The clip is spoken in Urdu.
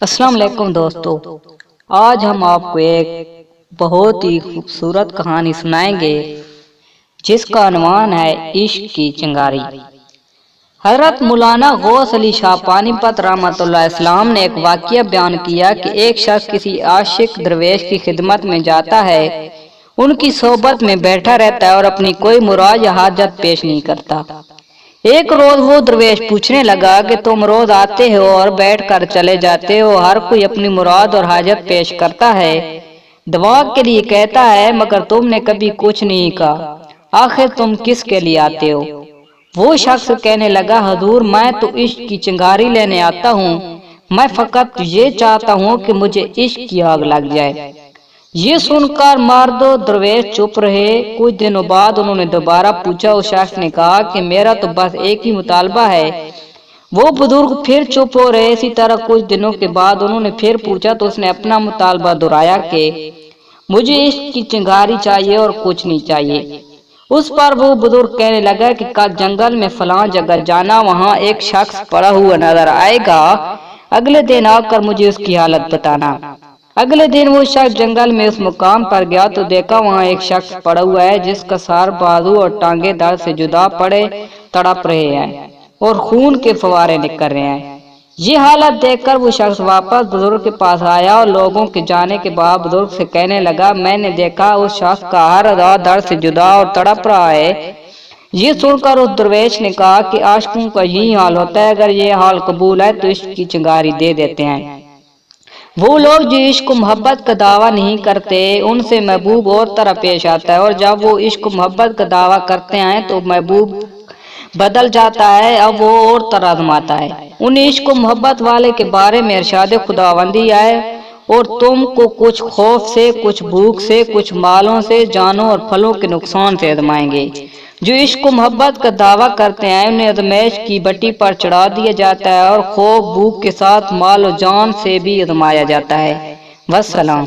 السلام علیکم دوستو، آج ہم آپ کو ایک بہت ہی خوبصورت کہانی سنائیں گے جس کا عنوان ہے عشق کی چنگاری۔ حضرت مولانا غوث علی شاہ پانی پت رحمۃ اللہ السلام نے ایک واقعہ بیان کیا کہ ایک شخص کسی عاشق درویش کی خدمت میں جاتا ہے، ان کی صحبت میں بیٹھا رہتا ہے اور اپنی کوئی مراد یا حاجت پیش نہیں کرتا۔ ایک روز وہ درویش پوچھنے لگا کہ تم روز آتے ہو اور بیٹھ کر چلے جاتے ہو، ہر کوئی اپنی مراد اور حاجت پیش کرتا ہے، دعا کے لیے کہتا ہے، مگر تم نے کبھی کچھ نہیں کہا، آخر تم کس کے لیے آتے ہو؟ وہ شخص کہنے لگا، حضور میں تو عشق کی چنگاری لینے آتا ہوں، میں فقط یہ چاہتا ہوں کہ مجھے عشق کی آگ لگ جائے۔ یہ سن کر مرد و درویش چپ رہے۔ کچھ دنوں بعد انہوں نے دوبارہ پوچھا۔ اس شخص نے کہا کہ میرا تو بس ایک ہی مطالبہ ہے۔ وہ بزرگ پھر چپ ہو رہے۔ اسی طرح کچھ دنوں کے بعد انہوں نے پھر پوچھا تو اس نے اپنا مطالبہ دہرایا کہ مجھے عشق کی چنگاری چاہیے اور کچھ نہیں چاہیے۔ اس پر وہ بزرگ کہنے لگا کہ کل جنگل میں فلاں جگہ جانا، وہاں ایک شخص پڑا ہوا نظر آئے گا، اگلے دن آ کر مجھے اس کی حالت بتانا۔ اگلے دن وہ شخص جنگل میں اس مقام پر گیا تو دیکھا وہاں ایک شخص پڑا ہوا ہے جس کا سر، بازو اور ٹانگیں درد سے جدا پڑے تڑپ رہے ہیں اور خون کے فوارے نکل رہے ہیں۔ یہ حالت دیکھ کر وہ شخص واپس بزرگ کے پاس آیا اور لوگوں کے جانے کے بعد بزرگ سے کہنے لگا، میں نے دیکھا اس شخص کا ہر اعضاء درد سے جدا اور تڑپ رہا ہے۔ یہ سن کر اس درویش نے کہا کہ عاشقوں کا یہی حال ہوتا ہے، اگر یہ حال قبول ہے تو عشق کی چنگاری دے دیتے ہیں۔ وہ لوگ جو عشق و محبت کا دعویٰ نہیں کرتے ان سے محبوب اور طرح پیش آتا ہے، اور جب وہ عشق و محبت کا دعویٰ کرتے ہیں تو محبوب بدل جاتا ہے، اب وہ اور طرح آزماتا ہے۔ ان عشق و محبت والے کے بارے میں ارشاد خداوندی ہے، اور تم کو کچھ خوف سے، کچھ بھوک سے، کچھ مالوں سے، جانوں اور پھلوں کے نقصان سے آزمائیں گے۔ جو عشق و محبت کا دعویٰ کرتے ہیں انہیں آزمائش کی بٹی پر چڑھا دیا جاتا ہے، اور خوف بھوک کے ساتھ مال و جان سے بھی آزمایا جاتا ہے۔ والسلام۔